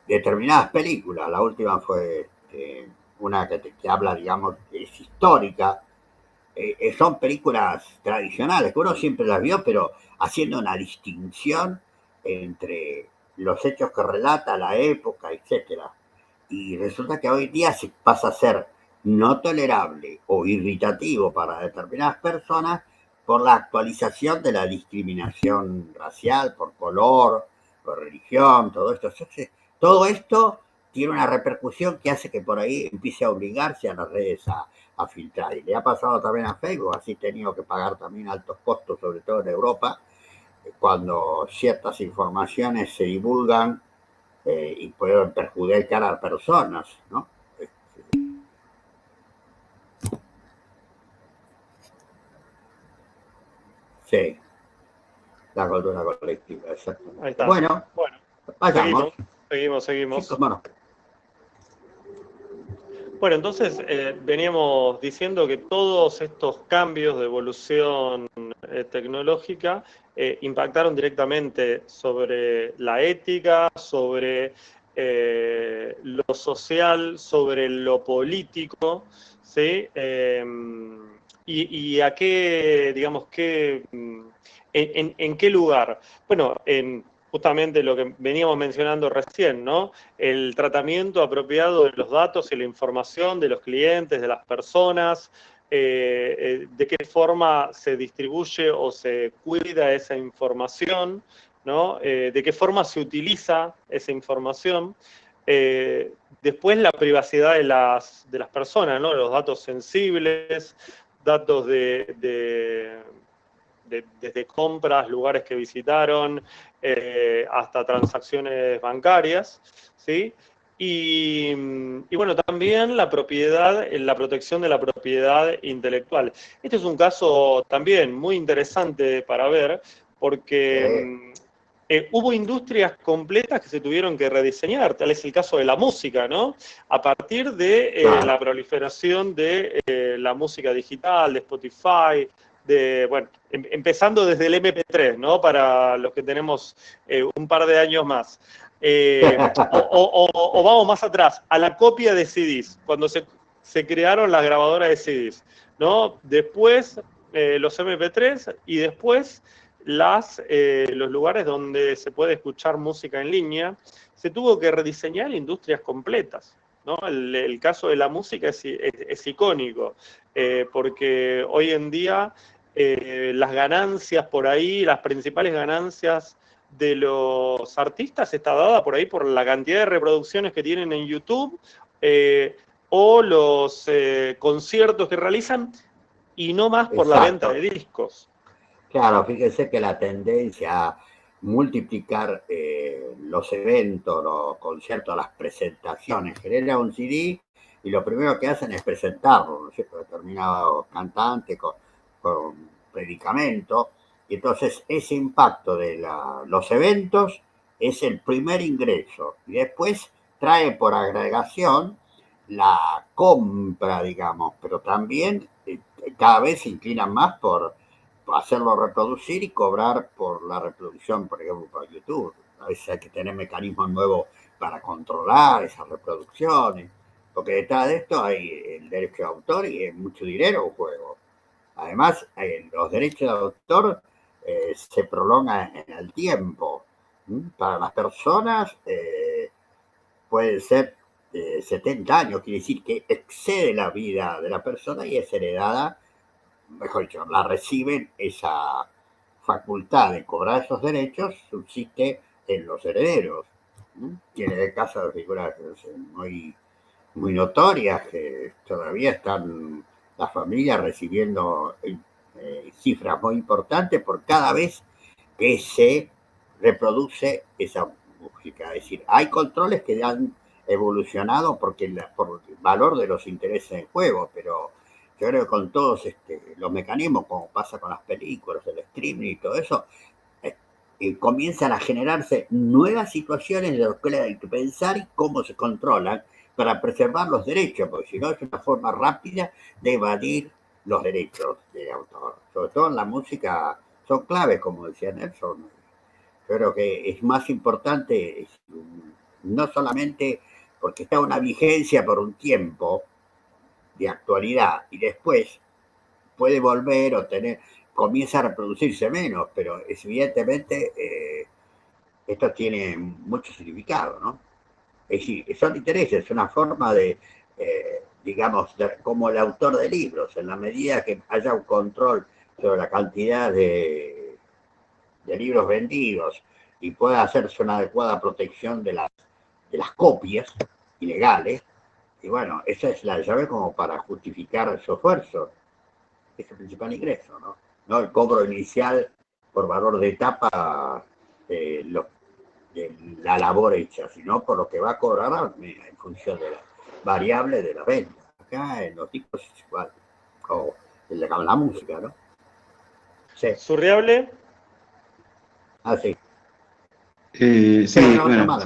determinadas películas. La última fue una que habla, digamos, es histórica. Son películas tradicionales, que uno siempre las vio, pero haciendo una distinción entre los hechos que relata la época, etcétera. Y resulta que hoy en día se pasa a ser no tolerable o irritativo para determinadas personas por la actualización de la discriminación racial, por color, por religión, todo esto. Entonces, todo esto tiene una repercusión que hace que por ahí empiece a obligarse a las redes a filtrar. Y le ha pasado también a Facebook, así he tenido que pagar también altos costos, sobre todo en Europa, cuando ciertas informaciones se divulgan y pueden perjudicar a personas, ¿no? Sí, la cultura colectiva, Ahí exactamente. está. Bueno, Bueno, vayamos. Sí, seguimos. cómo no. Bueno, entonces veníamos diciendo que todos estos cambios de evolución tecnológica impactaron directamente sobre la ética, sobre lo social, sobre lo político, ¿sí? Y a qué, digamos, en qué lugar. Bueno, justamente lo que veníamos mencionando recién, ¿no? El tratamiento apropiado de los datos y la información de los clientes, de las personas, de qué forma se distribuye o se cuida esa información, ¿no? De qué forma se utiliza esa información. Después la privacidad de las personas, ¿no? Los datos sensibles, datos desde compras, lugares que visitaron, hasta transacciones bancarias, ¿sí? Y bueno, también la propiedad, la protección de la propiedad intelectual. Este es un caso también muy interesante para ver, porque hubo industrias completas que se tuvieron que rediseñar, tal es el caso de la música, ¿no? A partir de Claro, la proliferación de la música digital, de Spotify, bueno, empezando desde el MP3, ¿no? Para los que tenemos un par de años más. O vamos más atrás, a la copia de CDs, cuando se crearon las grabadoras de CDs, ¿no? Después los MP3 y después los lugares donde se puede escuchar música en línea. Se tuvo que rediseñar industrias completas, ¿no? El caso de la música es icónico, porque hoy en día las ganancias por ahí, las principales ganancias de los artistas está dada por ahí por la cantidad de reproducciones que tienen en YouTube o los conciertos que realizan y no más por la venta exacto. de discos. Claro, fíjense que la tendencia a multiplicar los eventos, los conciertos, las presentaciones, genera un CD y lo primero que hacen es presentarlo, ¿no es cierto? Determinado cantante con predicamento. Y entonces ese impacto de los eventos es el primer ingreso. Y después trae por agregación la compra, digamos, pero también cada vez se inclinan más por hacerlo reproducir y cobrar por la reproducción, por ejemplo, por YouTube. A veces hay que tener mecanismos nuevos para controlar esas reproducciones, porque detrás de esto hay el derecho de autor y es mucho dinero en juego. Además, los derechos de autor se prolongan en el tiempo. Para las personas puede ser 70 años, quiere decir que excede la vida de la persona y es heredada, mejor dicho, la reciben, esa facultad de cobrar esos derechos subsiste en los herederos. Tiene el caso de figuras muy, muy notorias que todavía están las familias recibiendo cifras muy importantes por cada vez que se reproduce esa música. Es decir, hay controles que han evolucionado por el valor de los intereses en juego, pero yo creo que con todos los mecanismos, como pasa con las películas, el streaming y todo eso, comienzan a generarse nuevas situaciones de las que hay que pensar y cómo se controlan para preservar los derechos, porque si no es una forma rápida de evadir los derechos de autor. Sobre todo en la música son claves, como decía Nelson. Yo creo que es más importante no solamente porque está una vigencia por un tiempo de actualidad y después puede volver o comienza a reproducirse menos, pero evidentemente esto tiene mucho significado, ¿no? Es decir, son intereses, es una forma de, digamos, como el autor de libros, en la medida que haya un control sobre la cantidad de libros vendidos y pueda hacerse una adecuada protección de las copias ilegales, y bueno, esa es la llave como para justificar su esfuerzo, es el principal ingreso, ¿no? No el cobro inicial por valor de etapa de la labor hecha, sino por lo que va a cobrar en función de la variable de la venta. Acá en los discos es igual, o en la música, ¿no? Sí. ¿Surreable? Ah, sí. Sí, bueno,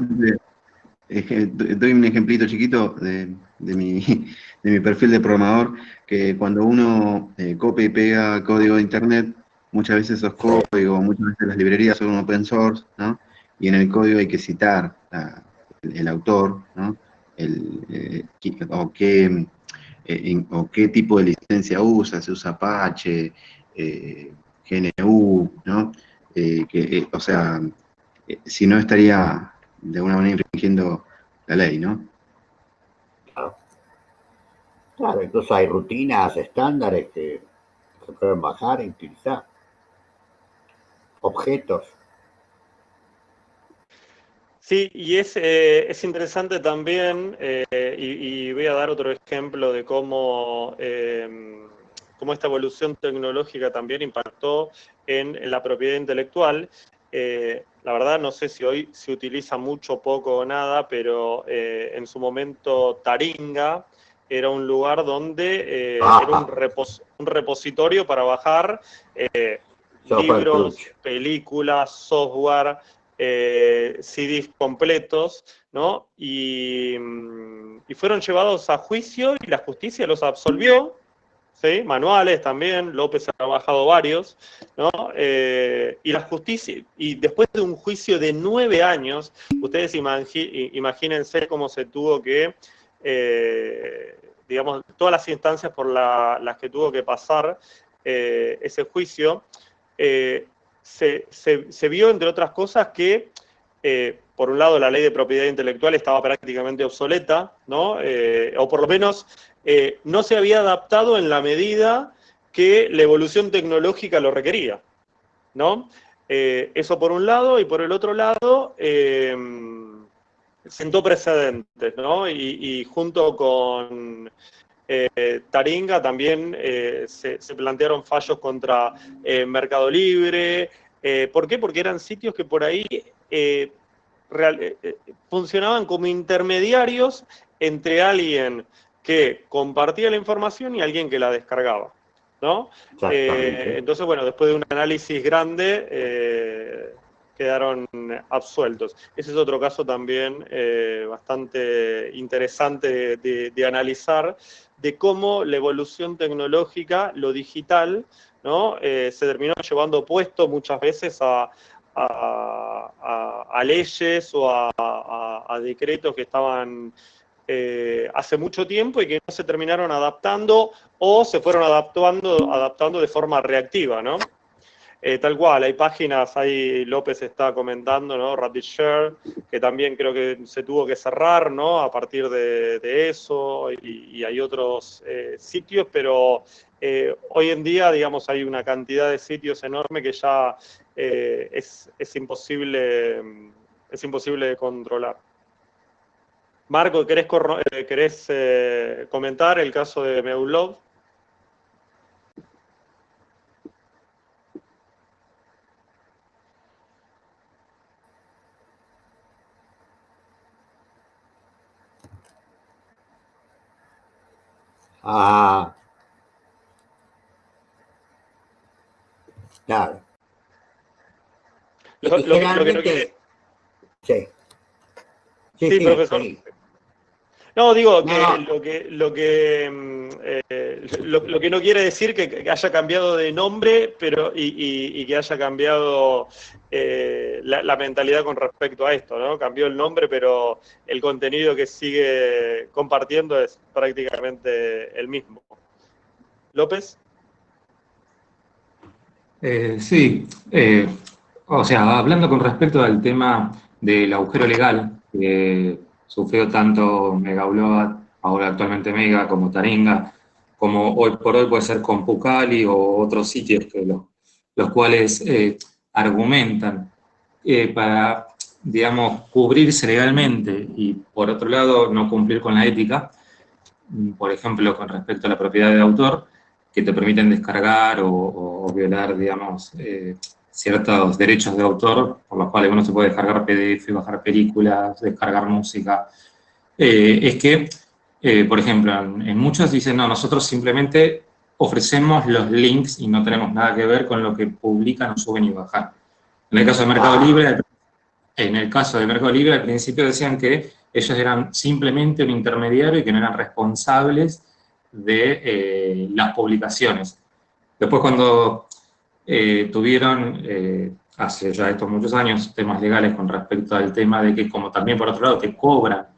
es que doy un ejemplito chiquito de mi perfil de programador, que cuando uno copia y pega código de internet, muchas veces esos códigos, muchas veces las librerías son open source, ¿no? Y en el código hay que citar el autor, ¿no? O qué tipo de licencia usa, si usa Apache, GNU, ¿no? O sea, si no estaría de alguna manera infringiendo la ley, ¿no? Claro. Claro, incluso hay rutinas estándares que se pueden bajar y utilizar. Objetos. Sí, y es interesante también, y voy a dar otro ejemplo de cómo esta evolución tecnológica también impactó en la propiedad intelectual. La verdad no sé si hoy se utiliza mucho, poco o nada, pero en su momento Taringa era un lugar donde era un repositorio para bajar libros, películas, software, CDs completos, ¿no? Y fueron llevados a juicio y la justicia los absolvió, ¿sí? Manuales también, López ha trabajado varios, ¿no? Y la justicia, y después de un juicio de 9 años, ustedes imagínense cómo se tuvo que, digamos, todas las instancias por las que tuvo que pasar ese juicio, se vio, entre otras cosas, que por un lado la ley de propiedad intelectual estaba prácticamente obsoleta, ¿no? O por lo menos no se había adaptado en la medida que la evolución tecnológica lo requería, ¿no? Eso por un lado, y por el otro lado sentó precedentes, ¿no? Y junto con Taringa también se plantearon fallos contra Mercado Libre. ¿Por qué? Porque eran sitios que por ahí funcionaban como intermediarios entre alguien que compartía la información y alguien que la descargaba, ¿no? Entonces, bueno, después de un análisis grande, quedaron absueltos. Ese es otro caso también bastante interesante de analizar, de cómo la evolución tecnológica, lo digital, ¿no? Se terminó llevando puesto muchas veces a leyes o a decretos que estaban hace mucho tiempo y que no se terminaron adaptando o se fueron adaptando de forma reactiva, ¿no? Tal cual, hay páginas, ahí López está comentando, ¿no? RapidShare, que también creo que se tuvo que cerrar, ¿no? A partir de eso, y hay otros sitios, pero hoy en día, digamos, hay una cantidad de sitios enorme que ya es imposible de controlar. Marco, ¿querés comentar el caso de Meulov? Ah, claro. Lo que no Generalmente, quiere... sí. Sí, Sí, sí, profesor. sí. No, digo que No, lo que no quiere decir que haya cambiado de nombre, pero y que haya cambiado la mentalidad con respecto a esto, ¿no? Cambió el nombre, pero el contenido que sigue compartiendo es prácticamente el mismo. ¿López? Sí, o sea, hablando con respecto al tema del agujero legal que sufrió tanto Mega Upload, ahora actualmente Mega, como Taringa, como hoy por hoy puede ser Compucali o otros sitios que los cuales argumentan para, digamos, cubrirse legalmente y por otro lado no cumplir con la ética, por ejemplo, con respecto a la propiedad de autor, que te permiten descargar o violar, digamos, ciertos derechos de autor, por los cuales uno se puede descargar PDF, bajar películas, descargar música. Es que, por ejemplo, en muchos dicen, no, nosotros simplemente ofrecemos los links y no tenemos nada que ver con lo que publican o suben y bajan. En el caso de Mercado Libre, al principio decían que ellos eran simplemente un intermediario y que no eran responsables de las publicaciones. Después cuando tuvieron, hace ya estos muchos años, temas legales con respecto al tema de que como también por otro lado te cobran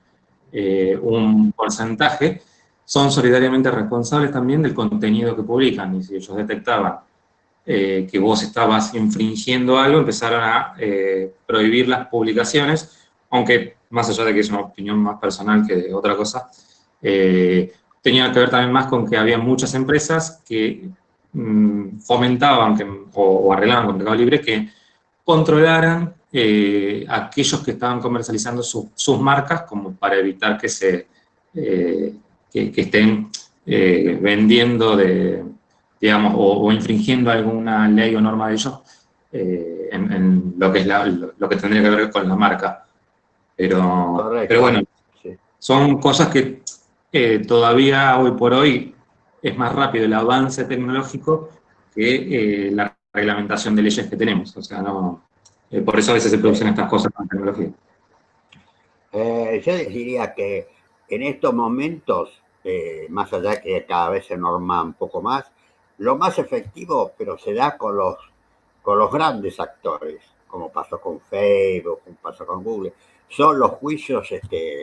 un porcentaje, son solidariamente responsables también del contenido que publican. Y si ellos detectaban que vos estabas infringiendo algo, empezaron a prohibir las publicaciones, aunque más allá de que es una opinión más personal que de otra cosa, tenía que ver también más con que había muchas empresas que fomentaban o arreglaban con Mercado Libre que controlaran aquellos que estaban comercializando sus marcas como para evitar que que estén vendiendo digamos, o infringiendo alguna ley o norma de ellos en lo que es lo que tendría que ver con la marca. Pero correcto. bueno, Sí. son cosas que todavía hoy por hoy es más rápido el avance tecnológico que la reglamentación de leyes que tenemos. O sea, no, por eso a veces se producen estas cosas con tecnología. Yo diría que en estos momentos, más allá que cada vez se norma un poco más, lo más efectivo, pero se da con los grandes actores, como pasó con Facebook, como pasó con Google, son los juicios,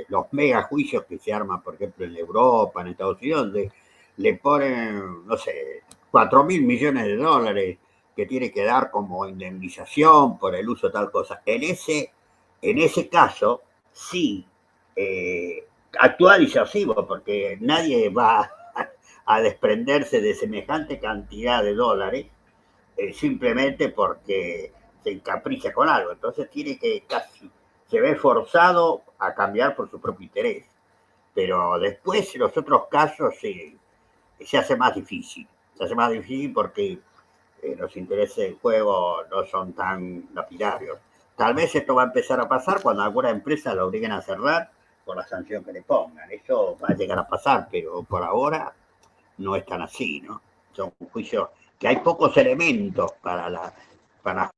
los mega juicios que se arman, por ejemplo, en Europa, en Estados Unidos, donde le ponen, no sé, 4.000 millones de dólares que tiene que dar como indemnización por el uso de tal cosa. En ese caso, sí, actúa disuasivo, porque nadie va a desprenderse de semejante cantidad de dólares simplemente porque se encapricha con algo. Entonces tiene que casi, se ve forzado a cambiar por su propio interés. Pero después, en los otros casos, se hace más difícil. Se hace más difícil porque los intereses del juego no son tan lapidarios. Tal vez esto va a empezar a pasar cuando alguna empresa lo obliguen a cerrar por la sanción que le pongan. Eso va a llegar a pasar, pero por ahora no es tan así, ¿no? Son juicios que hay pocos elementos para la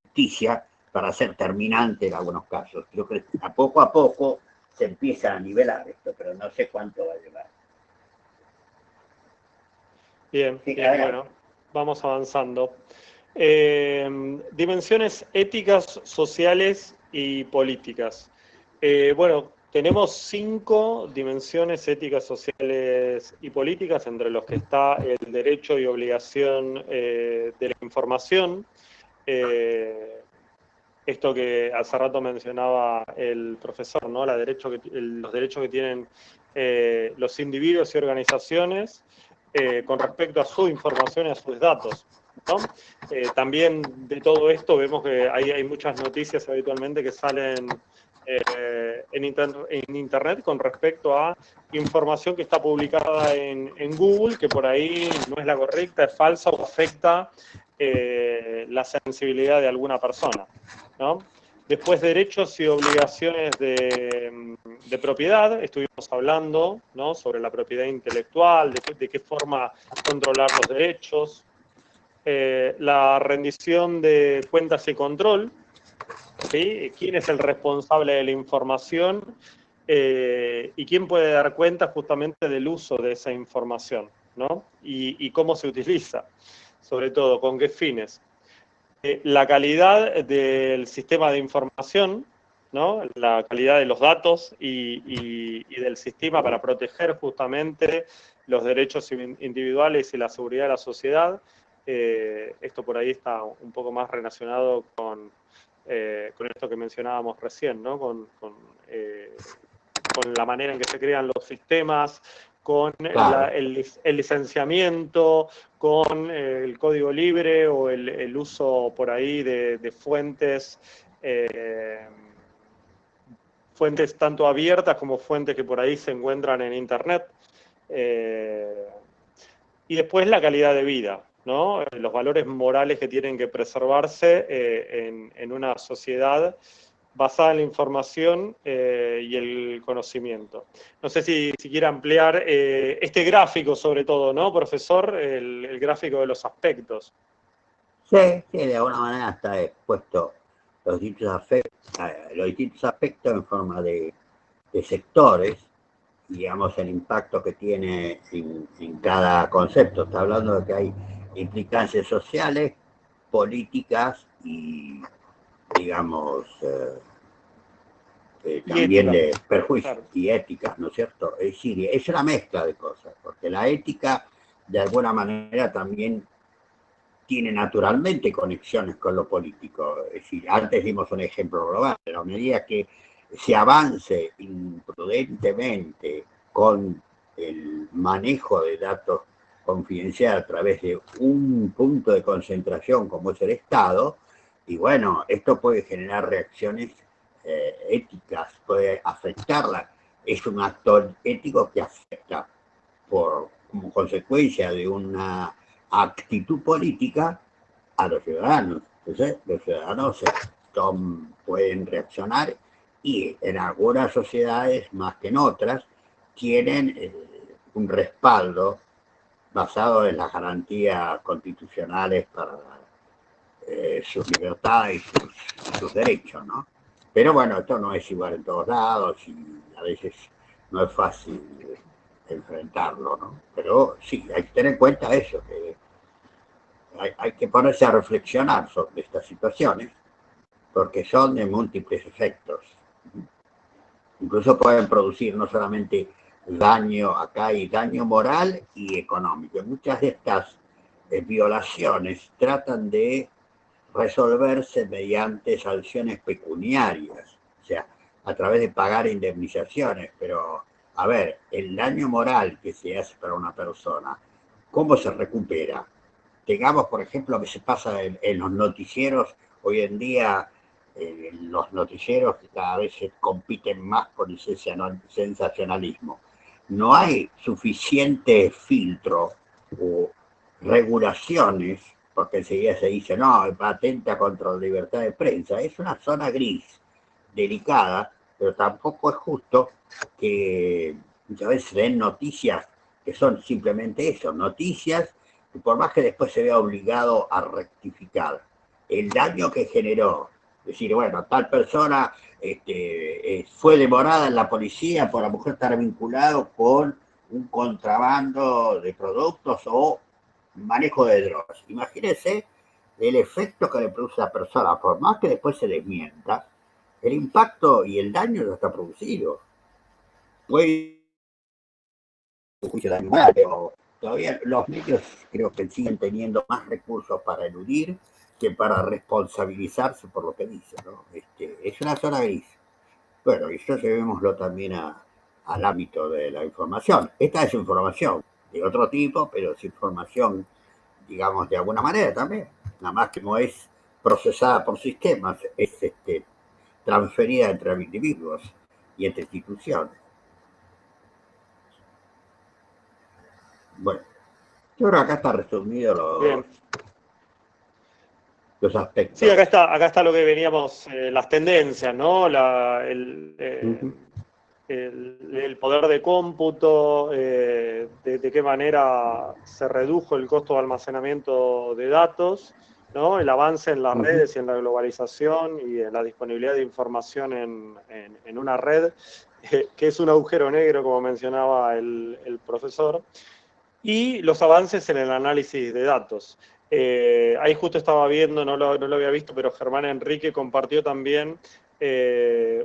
justicia para ser terminante en algunos casos. Creo que a poco se empieza a nivelar esto, pero no sé cuánto va a llevar. Bien, Sí, bien, bueno, vamos avanzando. Dimensiones éticas, sociales y políticas. Bueno, tenemos 5 dimensiones éticas, sociales y políticas, entre los que está el derecho y obligación de la información. Esto que hace rato mencionaba el profesor, ¿no? Los derechos que tienen los individuos y organizaciones con respecto a su información y a sus datos, ¿no? También de todo esto vemos que hay muchas noticias habitualmente que salen en Internet con respecto a información que está publicada en Google, que por ahí no es la correcta, es falsa o afecta la sensibilidad de alguna persona, ¿no? Después, derechos y obligaciones de propiedad. Estuvimos hablando, ¿no?, sobre la propiedad intelectual, de qué forma controlar los derechos. La rendición de cuentas y control, ¿sí? ¿Quién es el responsable de la información y quién puede dar cuenta justamente del uso de esa información, ¿no? Y cómo se utiliza, sobre todo, con qué fines. La calidad del sistema de información, ¿no? La calidad de los datos y del sistema para proteger justamente los derechos individuales y la seguridad de la sociedad. Esto por ahí está un poco más relacionado con esto que mencionábamos recién, ¿no? Con la manera en que se crean los sistemas, con Claro. el licenciamiento, con el código libre o el uso por ahí de fuentes, fuentes tanto abiertas como fuentes que por ahí se encuentran en Internet. Y después la calidad de vida, ¿no? Los valores morales que tienen que preservarse en una sociedad basada en la información y el conocimiento. No sé si quiere ampliar este gráfico sobre todo, ¿no, profesor? El gráfico de los aspectos. Sí, de alguna manera está expuesto los distintos aspectos en forma de sectores, digamos, el impacto que tiene en cada concepto. Está hablando de que hay implicancias sociales, políticas y, digamos, también ética, de perjuicios, claro. y éticas, ¿no es cierto? Es decir, es una mezcla de cosas, porque la ética, de alguna manera, también tiene naturalmente conexiones con lo político. Es decir, antes dimos un ejemplo global, pero a medida que se avance imprudentemente con el manejo de datos confidenciales a través de un punto de concentración como es el Estado, y bueno, esto puede generar reacciones éticas, puede afectarla. Es un actor ético que afecta como consecuencia de una actitud política a los ciudadanos. Entonces, los ciudadanos pueden reaccionar y en algunas sociedades, más que en otras, tienen un respaldo basado en las garantías constitucionales para sus libertades y sus derechos, ¿no? Pero bueno, esto no es igual en todos lados y a veces no es fácil enfrentarlo, ¿no? Pero sí, hay que tener en cuenta eso, que hay que ponerse a reflexionar sobre estas situaciones, porque son de múltiples efectos. Incluso pueden producir no solamente daño, acá hay daño moral y económico. Muchas de estas violaciones tratan de resolverse mediante sanciones pecuniarias, o sea, a través de pagar indemnizaciones, pero a ver, el daño moral que se hace para una persona, ¿cómo se recupera? Digamos, por ejemplo, que se pasa en los noticieros hoy en día, los noticieros que cada vez se compiten más por el sensacionalismo. No hay suficiente filtro o regulaciones, porque enseguida se dice, no, atenta contra la libertad de prensa. Es una zona gris, delicada, pero tampoco es justo que muchas veces se den noticias que son simplemente eso, noticias, y por más que después se vea obligado a rectificar el daño que generó, decir, bueno, tal persona fue demorada en la policía por a lo mejor estar vinculado con un contrabando de productos o manejo de drogas. Imagínense el efecto que le produce a la persona, por más que después se desmienta, el impacto y el daño ya está producido. Puede un juicio de animal, pero todavía los medios creo que siguen teniendo más recursos para eludir que para responsabilizarse por lo que dicen, ¿no? Es una zona gris. Bueno, y eso llevémoslo también al ámbito de la información. Esta es información de otro tipo, pero es información, digamos, de alguna manera también. Nada más que no es procesada por sistemas, es transferida entre individuos y entre instituciones. Bueno, yo creo que acá está resumido los aspectos. Sí, acá está lo que veníamos, las tendencias, ¿no? El poder de cómputo, de qué manera se redujo el costo de almacenamiento de datos, ¿no? El avance en las redes y en la globalización y en la disponibilidad de información en una red que es un agujero negro, como mencionaba el profesor, y los avances en el análisis de datos. Ahí justo estaba viendo, no lo había visto, pero Germán Enrique compartió también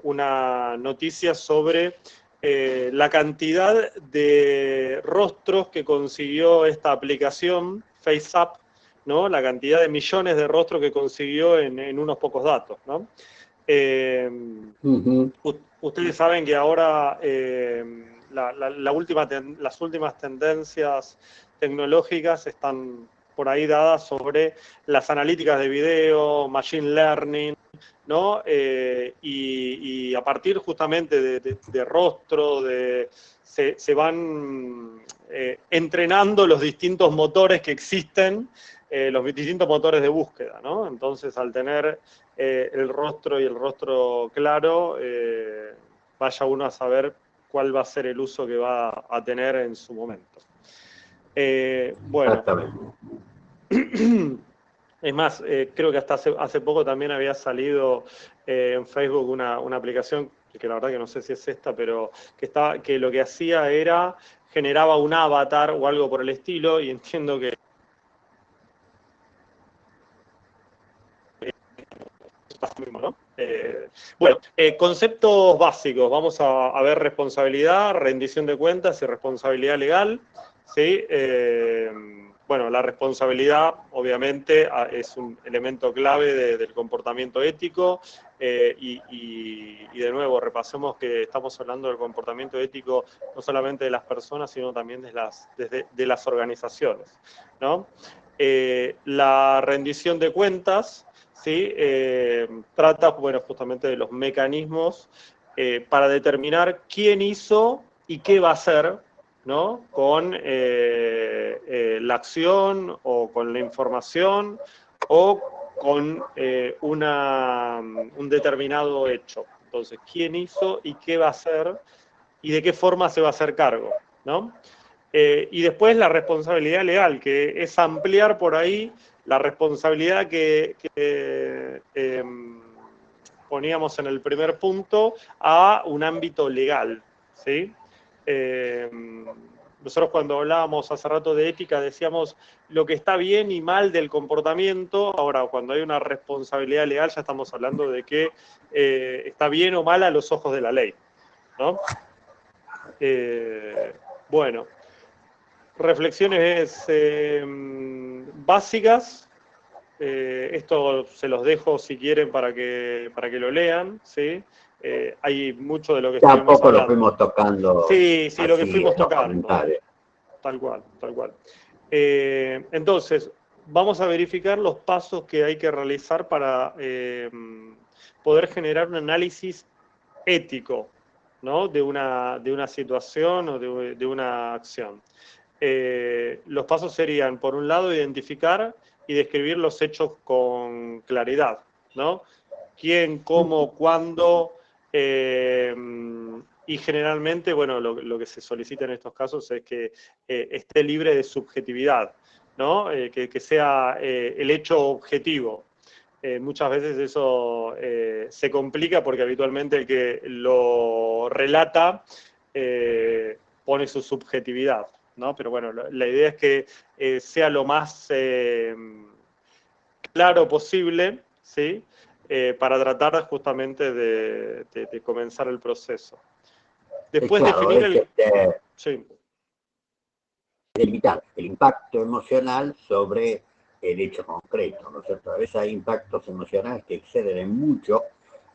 una noticia sobre la cantidad de rostros que consiguió esta aplicación, FaceApp, ¿no? La cantidad de millones de rostros que consiguió en unos pocos datos, ¿no? Ustedes saben que ahora las últimas tendencias tecnológicas están por ahí dadas sobre las analíticas de video, machine learning, ¿no? Y a partir justamente de rostro, se van entrenando los distintos motores que existen, los distintos motores de búsqueda, ¿no? Entonces, al tener el rostro y el rostro claro, vaya uno a saber cuál va a ser el uso que va a tener en su momento. Bueno. Es más, creo que hasta hace poco también había salido en Facebook una aplicación, que la verdad que no sé si es esta, pero que lo que hacía era, generaba un avatar o algo por el estilo, y entiendo que ¿no? Bueno, conceptos básicos. Vamos a ver responsabilidad, rendición de cuentas y responsabilidad legal, ¿sí? Bueno, la responsabilidad, obviamente, es un elemento clave del comportamiento ético, y de nuevo, repasemos que estamos hablando del comportamiento ético no solamente de las personas, sino también de las organizaciones, ¿no? La rendición de cuentas, ¿sí? Trata, bueno, justamente de los mecanismos para determinar quién hizo y qué va a hacer, ¿no? Con la acción o con la información o con un determinado hecho. Entonces, quién hizo y qué va a hacer y de qué forma se va a hacer cargo, ¿no? Y después la responsabilidad legal, que es ampliar por ahí la responsabilidad que poníamos en el primer punto a un ámbito legal, ¿sí? Nosotros cuando hablábamos hace rato de ética decíamos lo que está bien y mal del comportamiento. Ahora, cuando hay una responsabilidad legal ya estamos hablando de que está bien o mal a los ojos de la ley, ¿no? Bueno, reflexiones básicas. Esto se los dejo si quieren para que lo lean, ¿sí? Hay mucho de lo que estuvimos hablando. Tampoco lo fuimos tocando. Sí, lo que fuimos tocando. Tal cual. Entonces, vamos a verificar los pasos que hay que realizar para poder generar un análisis ético, ¿no? de una situación o de una acción. Los pasos serían, por un lado, identificar y describir los hechos con claridad, ¿no? ¿Quién, cómo, cuándo? Y generalmente, bueno, lo que se solicita en estos casos es que esté libre de subjetividad, ¿no? Que sea el hecho objetivo. Muchas veces eso se complica porque habitualmente el que lo relata pone su subjetividad, ¿no? Pero bueno, la idea es que sea lo más claro posible, ¿sí? Para tratar justamente de comenzar el proceso. Después claro, definir sí. Delimitar el impacto emocional sobre el hecho concreto, ¿no es cierto? A veces hay impactos emocionales que exceden en mucho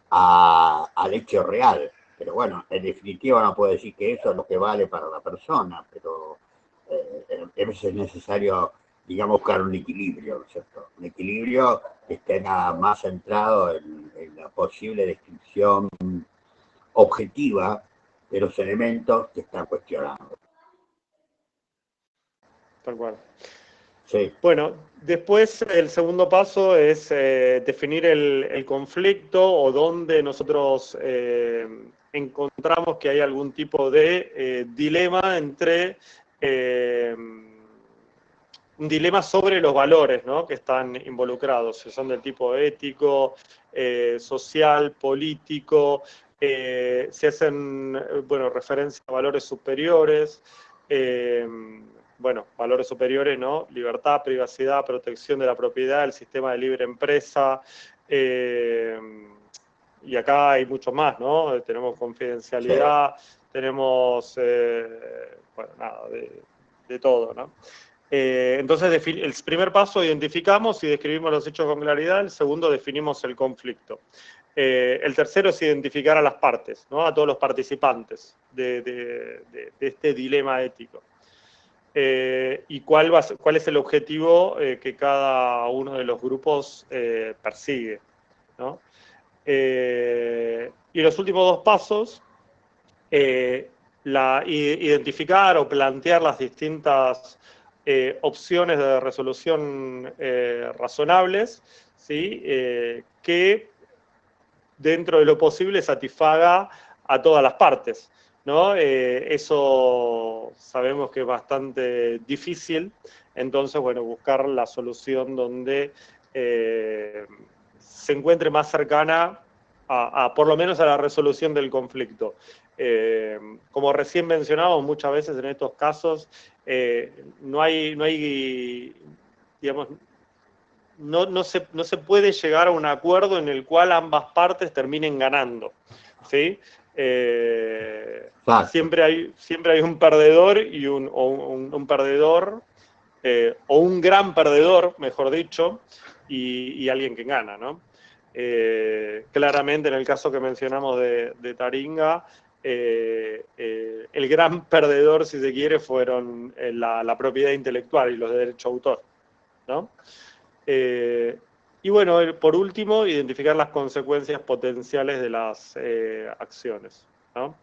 al hecho real, pero bueno, en definitiva no puedo decir que eso es lo que vale para la persona, pero a veces es necesario, digamos, buscar un equilibrio, ¿no es cierto? Un equilibrio que esté nada más centrado en la posible descripción objetiva de los elementos que están cuestionando. Tal cual. Sí. Bueno, después el segundo paso es definir el conflicto o dónde nosotros encontramos que hay algún tipo de dilema entre un dilema sobre los valores, ¿no? Que están involucrados, si son del tipo ético, social, político, Se hacen, referencia a valores superiores, valores superiores, ¿no? Libertad, privacidad, protección de la propiedad, el sistema de libre empresa, y acá hay mucho más, ¿no? Tenemos confidencialidad, tenemos, de todo, ¿no? Entonces, el primer paso, identificamos y describimos los hechos con claridad. El segundo, definimos el conflicto. El tercero es identificar a las partes, ¿no? A todos los participantes de este dilema ético. Y cuál es el objetivo que cada uno de los grupos persigue, ¿no? Y los últimos dos pasos, identificar o plantear las distintas opciones de resolución razonables, ¿sí? Que dentro de lo posible satisfaga a todas las partes, ¿no? Eso sabemos que es bastante difícil, entonces, buscar la solución donde se encuentre más cercana por lo menos a la resolución del conflicto. Como recién mencionamos, muchas veces en estos casos no se puede llegar a un acuerdo en el cual ambas partes terminen ganando, ¿sí? Siempre hay un perdedor y un perdedor, o un gran perdedor, mejor dicho, y alguien que gana, ¿no? Claramente en el caso que mencionamos de Taringa, el gran perdedor, si se quiere, fueron la propiedad intelectual y los derechos de autor, ¿no? Y por último, identificar las consecuencias potenciales de las acciones, ¿no?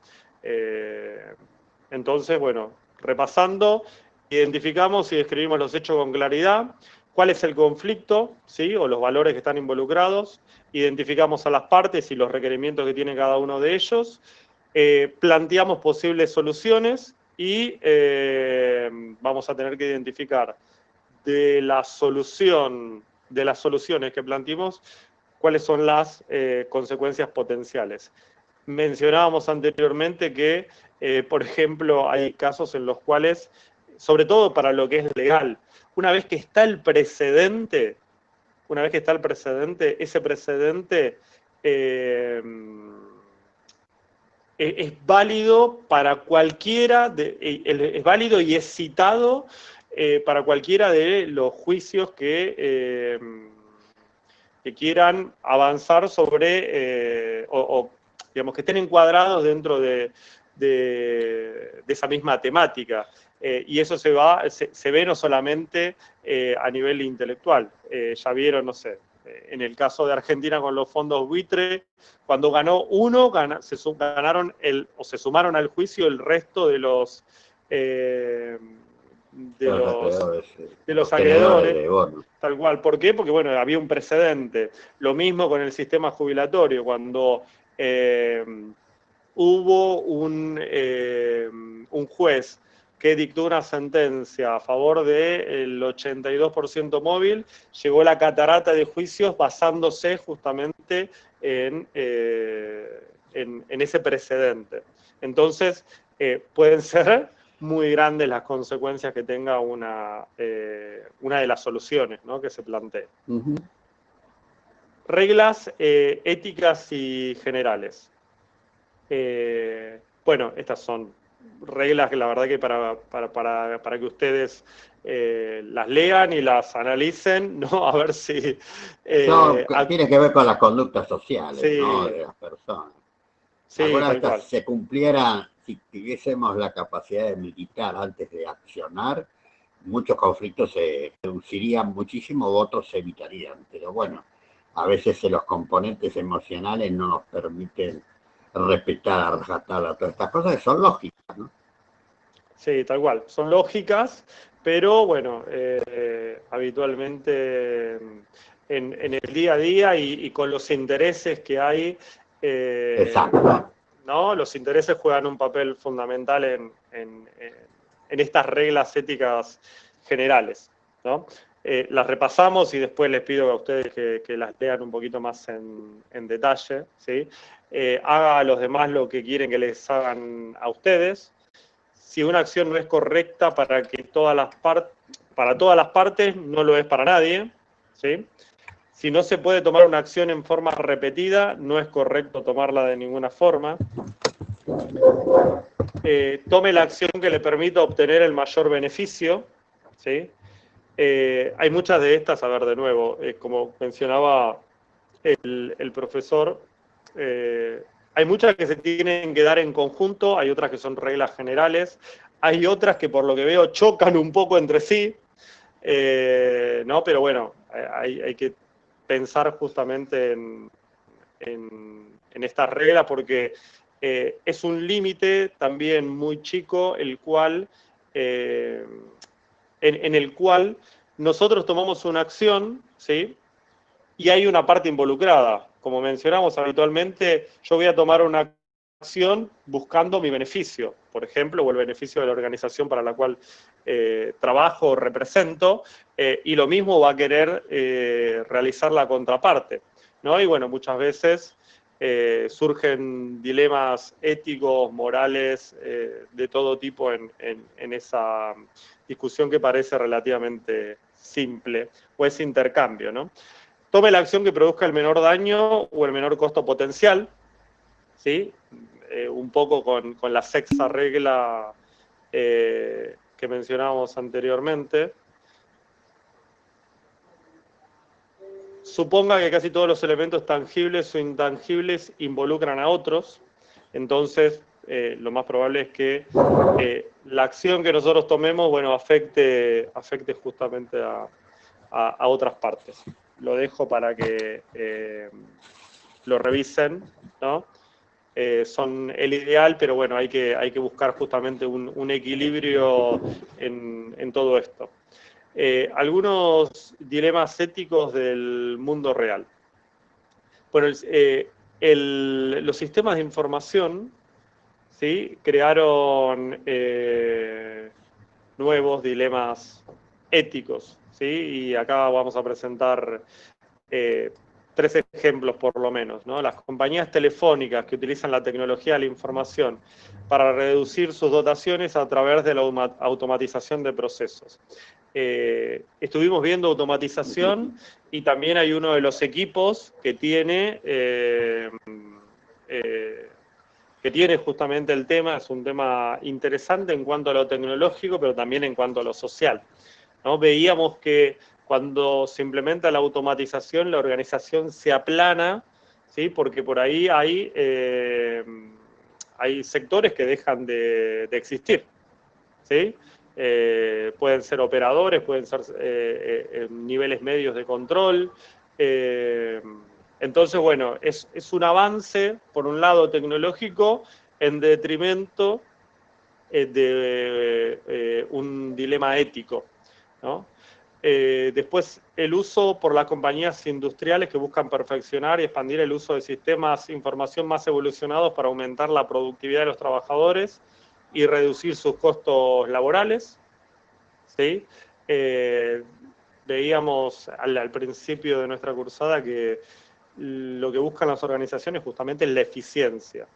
Entonces, repasando, identificamos y describimos los hechos con claridad, cuál es el conflicto, ¿sí? O los valores que están involucrados, identificamos a las partes y los requerimientos que tiene cada uno de ellos, planteamos posibles soluciones y vamos a tener que identificar de las soluciones que planteamos, cuáles son las consecuencias potenciales. Mencionábamos anteriormente que, por ejemplo, hay casos en los cuales, sobre todo para lo que es legal, una vez que está el precedente, ese precedente es válido para cualquiera, es válido y es citado para cualquiera de los juicios que quieran avanzar sobre, digamos, que estén encuadrados dentro de esa misma temática. Y eso se ve no solamente a nivel intelectual. Ya vieron, no sé, en el caso de Argentina con los fondos buitre, cuando ganó uno, se sumaron al juicio el resto de los acreedores, tal cual. ¿Por qué? Porque había un precedente. Lo mismo con el sistema jubilatorio, cuando hubo un juez que dictó una sentencia a favor del 82% móvil, llegó la catarata de juicios basándose justamente en ese precedente. Entonces, pueden ser muy grandes las consecuencias que tenga una de las soluciones, ¿no?, que se plantee. Uh-huh. Reglas éticas y generales. Estas son reglas que la verdad que para que ustedes las lean y las analicen, ¿no? A ver si... tiene que ver con las conductas sociales, sí, ¿no?, de las personas. Si alguna se cumpliera, si tuviésemos la capacidad de militar antes de accionar, muchos conflictos se reducirían muchísimo, otros se evitarían. Pero a veces los componentes emocionales no nos permiten respetar, rajatabla, todas estas cosas que son lógicas, ¿no? Sí, tal cual, son lógicas, pero habitualmente en el día a día y con los intereses que hay, exacto, ¿no? Los intereses juegan un papel fundamental en estas reglas éticas generales, ¿no? Las repasamos y después les pido a ustedes que las lean un poquito más en detalle, ¿sí? haga a los demás lo que quieren que les hagan a ustedes. Si una acción no es correcta para todas las partes, no lo es para nadie, ¿sí? Si no se puede tomar una acción en forma repetida, no es correcto tomarla de ninguna forma. Tome la acción que le permita obtener el mayor beneficio, ¿sí? Hay muchas de estas, a ver, de nuevo, como mencionaba el profesor, hay muchas que se tienen que dar en conjunto, hay otras que son reglas generales, hay otras que por lo que veo chocan un poco entre sí, ¿no? Pero bueno, hay que pensar justamente en estas reglas porque es un límite también muy chico el cual, en el cual nosotros tomamos una acción, ¿sí? Y hay una parte involucrada. Como mencionamos habitualmente, yo voy a tomar una acción buscando mi beneficio, por ejemplo, o el beneficio de la organización para la cual trabajo o represento, y lo mismo va a querer realizar la contraparte, ¿no? Y bueno, muchas veces surgen dilemas éticos, morales, de todo tipo en esa discusión que parece relativamente simple, o ese intercambio, ¿no? Tome la acción que produzca el menor daño o el menor costo potencial, ¿sí? Un poco con la sexta regla que mencionábamos anteriormente. Suponga que casi todos los elementos tangibles o intangibles involucran a otros, entonces lo más probable es que la acción que nosotros tomemos, bueno, afecte justamente a otras partes. Lo dejo para que lo revisen, ¿no? Son el ideal, pero bueno, hay que buscar justamente un equilibrio en todo esto. Algunos dilemas éticos del mundo real. Bueno, los sistemas de información, ¿sí? Crearon nuevos dilemas éticos, ¿sí? Y acá vamos a presentar 3 ejemplos por lo menos, ¿no? Las compañías telefónicas que utilizan la tecnología de la información para reducir sus dotaciones a través de la automatización de procesos. Estuvimos viendo automatización y también hay uno de los equipos que tiene justamente el tema, es un tema interesante en cuanto a lo tecnológico, pero también en cuanto a lo social, ¿no? Veíamos que cuando se implementa la automatización, la organización se aplana, ¿sí? Porque por ahí hay sectores que dejan de existir, ¿sí? Pueden ser operadores, pueden ser niveles medios de control. Entonces, bueno, es un avance, por un lado, tecnológico, en detrimento de un dilema ético, ¿no? Después, el uso por las compañías industriales que buscan perfeccionar y expandir el uso de sistemas de información más evolucionados para aumentar la productividad de los trabajadores y reducir sus costos laborales, ¿sí? Veíamos al principio de nuestra cursada que lo que buscan las organizaciones justamente es la eficiencia,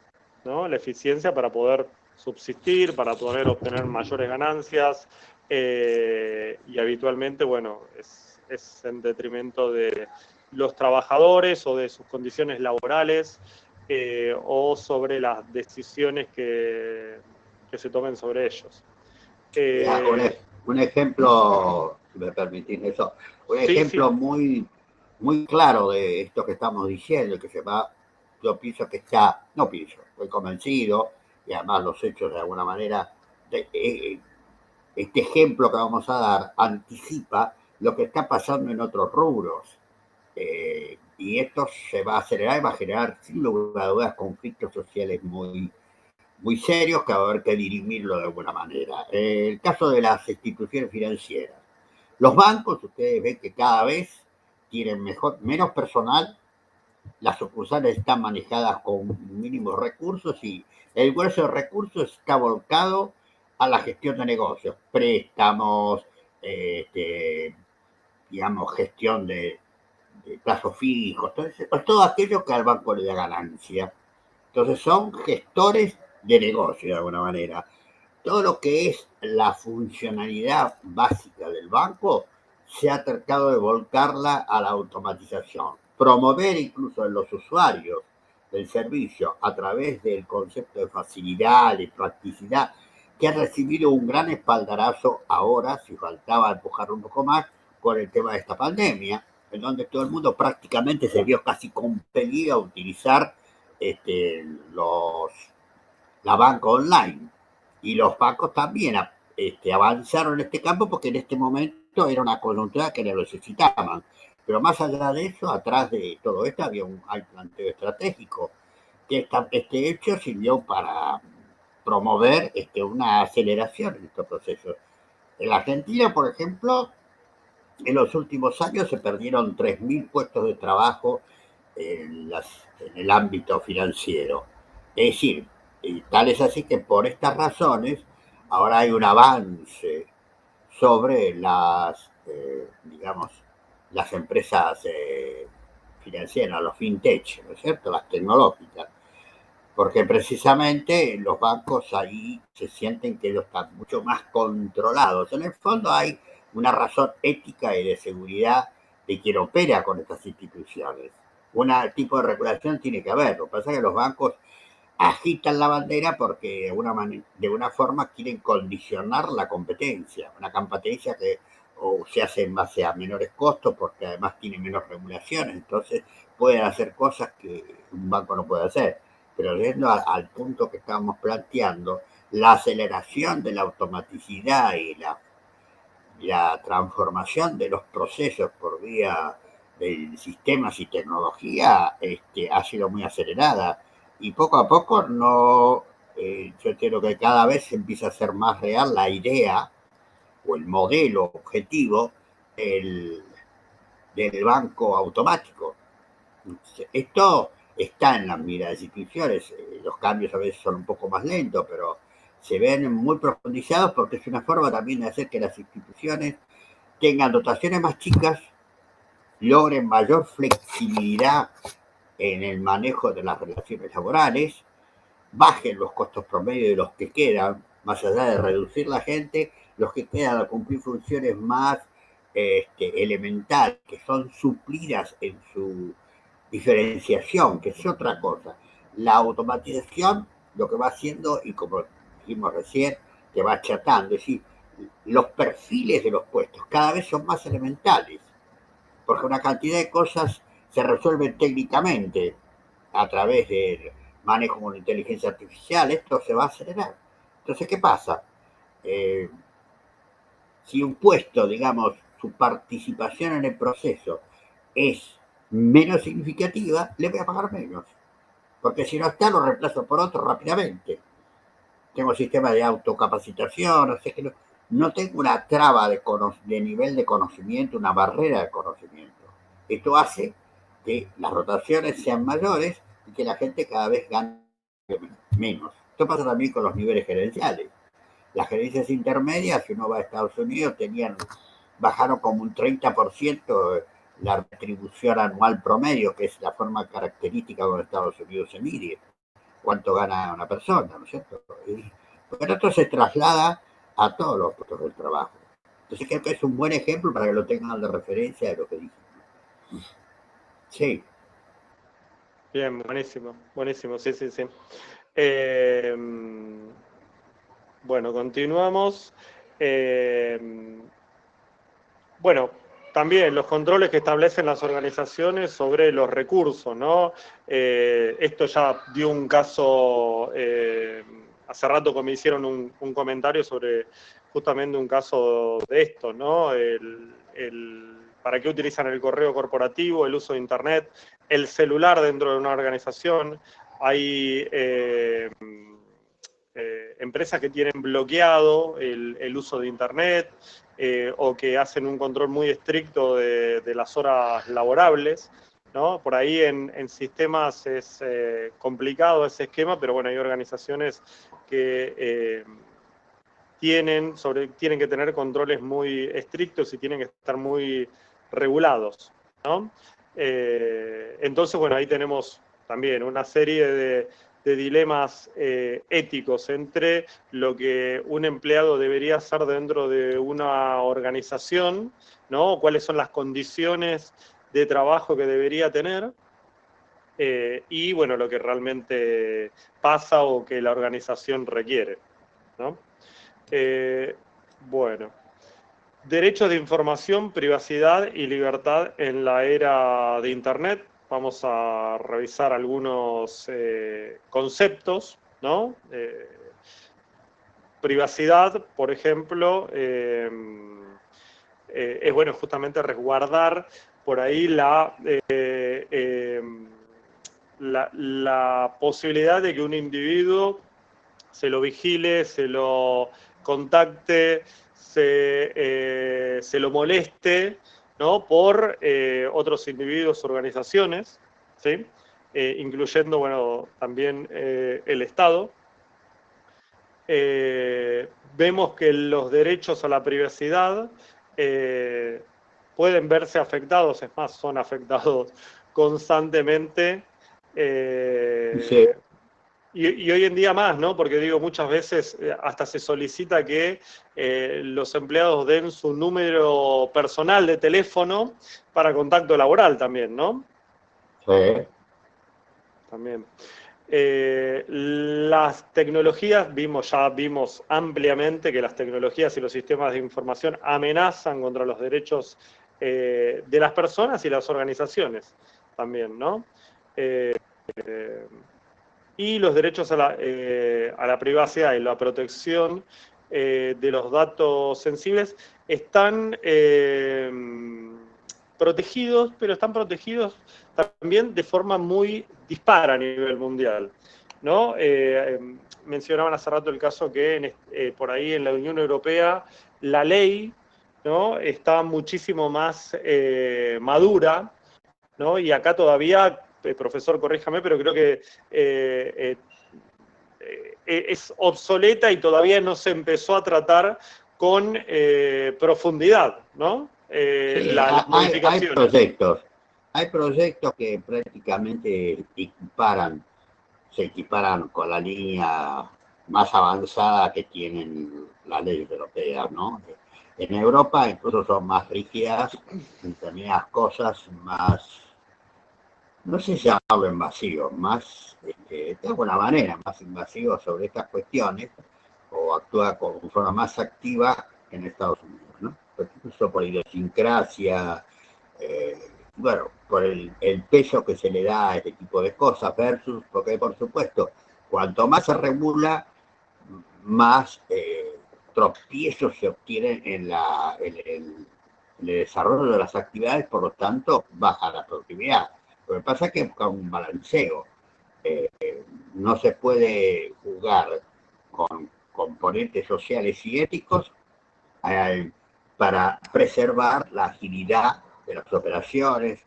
¿no? La eficiencia para poder subsistir, para poder obtener mayores ganancias, y habitualmente, bueno, es en detrimento de los trabajadores o de sus condiciones laborales, o sobre las decisiones que se tomen sobre ellos. Un ejemplo, si me permitís eso, un ejemplo sí. muy, muy claro de esto que estamos diciendo, que yo pienso que no pienso, estoy convencido, y además los hechos de alguna manera, este ejemplo que vamos a dar anticipa lo que está pasando en otros rubros. Y esto se va a acelerar y va a generar, sin lugar a dudas, conflictos sociales muy serios que va a haber que dirimirlo de alguna manera. El caso de las instituciones financieras. Los bancos, ustedes ven que cada vez tienen menos personal, las sucursales están manejadas con mínimos recursos y el grueso de recursos está volcado a la gestión de negocios, préstamos, digamos, gestión de plazos fijos, todo aquello que al banco le da ganancia. Entonces son gestores de negocio de alguna manera. Todo lo que es la funcionalidad básica del banco se ha tratado de volcarla a la automatización, promover incluso en los usuarios del servicio a través del concepto de facilidad y practicidad, que ha recibido un gran espaldarazo ahora, si faltaba empujar un poco más, por el tema de esta pandemia, en donde todo el mundo prácticamente se vio casi compelido a utilizar la banca online. Y los bancos también avanzaron en este campo porque en este momento era una coyuntura que lo necesitaban. Pero más allá de eso, atrás de todo esto había un planteo estratégico, que este hecho sirvió para promover una aceleración en estos procesos. En la Argentina, por ejemplo, en los últimos años se perdieron 3.000 puestos de trabajo en el ámbito financiero. Es decir, y tal es así que por estas razones ahora hay un avance sobre digamos, las empresas financieras, los fintech, ¿no es cierto?, las tecnológicas, porque precisamente los bancos ahí se sienten que ellos están mucho más controlados. En el fondo hay una razón ética y de seguridad de quien opera con estas instituciones. Un tipo de regulación tiene que haber. Lo que pasa es que los bancos agitan la bandera porque de una forma quieren condicionar la competencia. Una competencia que se hace en base a menores costos porque además tiene menos regulaciones. Entonces pueden hacer cosas que un banco no puede hacer. Pero yendo al punto que estábamos planteando, la aceleración de la automaticidad y la transformación de los procesos por vía de sistemas y tecnología ha sido muy acelerada y poco a poco yo creo que cada vez empieza a ser más real la idea o el modelo objetivo del banco automático. Esto está en las miradas de instituciones, los cambios a veces son un poco más lentos, pero se ven muy profundizados porque es una forma también de hacer que las instituciones tengan dotaciones más chicas, logren mayor flexibilidad en el manejo de las relaciones laborales, bajen los costos promedio de los que quedan, más allá de reducir la gente, los que quedan a cumplir funciones más elementales, que son suplidas en su diferenciación, que es otra cosa. La automatización lo que va haciendo, y como dijimos recién, que va achatando, es decir, los perfiles de los puestos cada vez son más elementales, porque una cantidad de cosas se resuelven técnicamente a través del manejo con inteligencia artificial. Esto se va a acelerar. Entonces, ¿qué pasa? Si un puesto, digamos, su participación en el proceso es menos significativa, le voy a pagar menos. Porque si no está, lo reemplazo por otro rápidamente. Tengo sistema de autocapacitación, o sea que no tengo una traba de nivel de conocimiento, una barrera de conocimiento. Esto hace que las rotaciones sean mayores y que la gente cada vez gane menos. Esto pasa también con los niveles gerenciales. Las gerencias intermedias, si uno va a Estados Unidos, bajaron como un 30% la retribución anual promedio, que es la forma característica donde Estados Unidos se mide cuánto gana una persona, ¿no es cierto? Pero esto se traslada a todos los puestos del trabajo. Entonces creo que es un buen ejemplo para que lo tengan de referencia de lo que dije. Sí. Bien, buenísimo, buenísimo, sí, sí, sí. Bueno, continuamos. Bueno, también los controles que establecen las organizaciones sobre los recursos, ¿no? Esto ya dio un caso, hace rato que me hicieron un comentario sobre justamente un caso de esto, ¿no? ¿Para qué utilizan el correo corporativo, el uso de Internet, el celular dentro de una organización? Hay empresas que tienen bloqueado el uso de Internet, o que hacen un control muy estricto de las horas laborables, ¿no? Por ahí en sistemas es complicado ese esquema, pero bueno, hay organizaciones que tienen que tener controles muy estrictos y tienen que estar muy regulados, ¿no? Entonces, bueno, ahí tenemos también una serie de dilemas éticos entre lo que un empleado debería hacer dentro de una organización, ¿no? Cuáles son las condiciones de trabajo que debería tener, y bueno, lo que realmente pasa o que la organización requiere, ¿no? Bueno, derechos de información, privacidad y libertad en la era de Internet. Vamos a revisar algunos conceptos, ¿no? Privacidad, por ejemplo, es bueno justamente resguardar por ahí la posibilidad de que un individuo se lo vigile, se lo contacte, se lo moleste, ¿no? Por otros individuos, organizaciones, ¿sí? Incluyendo, bueno, también el Estado. Vemos que los derechos a la privacidad pueden verse afectados, es más, son afectados constantemente. Sí. Y hoy en día más, ¿no? Porque digo, muchas veces hasta se solicita que los empleados den su número personal de teléfono para contacto laboral también, ¿no? Sí. También. Las tecnologías, ya vimos ampliamente que las tecnologías y los sistemas de información amenazan contra los derechos de las personas y las organizaciones también, ¿no? Y los derechos a la privacidad y la protección de los datos sensibles están protegidos, pero están protegidos también de forma muy dispara a nivel mundial, ¿no? Mencionaban hace rato el caso que por ahí en la Unión Europea la ley, ¿no? Está muchísimo más madura, ¿no? Y acá todavía, profesor, corríjame, pero creo que es obsoleta y todavía no se empezó a tratar con profundidad, ¿no? Sí, Las modificaciones. hay proyectos que prácticamente se equiparan con la línea más avanzada que tienen las leyes europeas, ¿no? En Europa incluso son más rígidas en determinadas cosas, más, no sé si llamarlo invasivo, más, de alguna manera, más invasivo sobre estas cuestiones, o actúa con forma más activa en Estados Unidos, ¿no? Incluso por idiosincrasia, bueno, por el peso que se le da a este tipo de cosas, versus, porque por supuesto, cuanto más se regula, más tropiezos se obtienen en el desarrollo de las actividades, por lo tanto, baja la productividad. Lo que pasa es que busca un balanceo. No se puede jugar con componentes sociales y éticos para preservar la agilidad de las operaciones,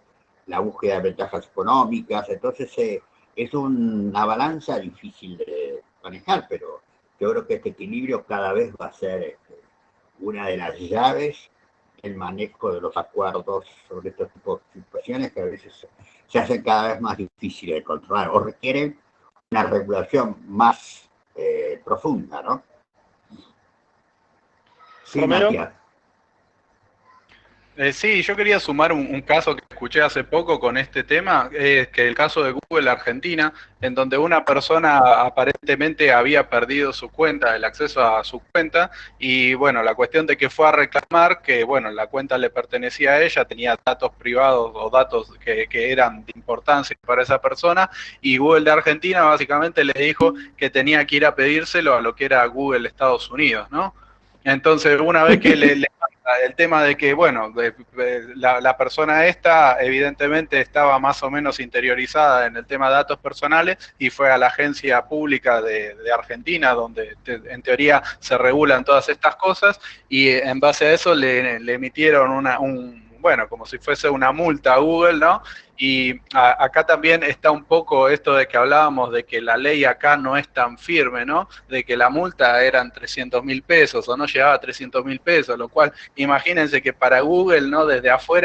la búsqueda de ventajas económicas. Entonces es una balanza difícil de manejar, pero yo creo que este equilibrio cada vez va a ser una de las llaves el manejo de los acuerdos sobre estos tipos de situaciones que a veces se hacen cada vez más difíciles de controlar o requieren una regulación más profunda, ¿no? Sí, Romero. Matías. Sí, yo quería sumar un caso que escuché hace poco con este tema, que el caso de Google Argentina, en donde una persona aparentemente había perdido su cuenta, el acceso a su cuenta, y bueno, la cuestión de que fue a reclamar que, bueno, la cuenta le pertenecía a ella, tenía datos privados o datos que eran de importancia para esa persona, y Google de Argentina básicamente le dijo que tenía que ir a pedírselo a lo que era Google Estados Unidos, ¿no? Entonces, una vez que le el tema de que, bueno, la persona esta evidentemente estaba más o menos interiorizada en el tema de datos personales y fue a la agencia pública de Argentina, donde en teoría se regulan todas estas cosas, y en base a eso le emitieron bueno, como si fuese una multa a Google, ¿no? Y acá también está un poco esto de que hablábamos de que la ley acá no es tan firme, ¿no? De que la multa eran 300.000 pesos o no llegaba a 300.000 pesos, lo cual imagínense que para Google, ¿no? Desde afuera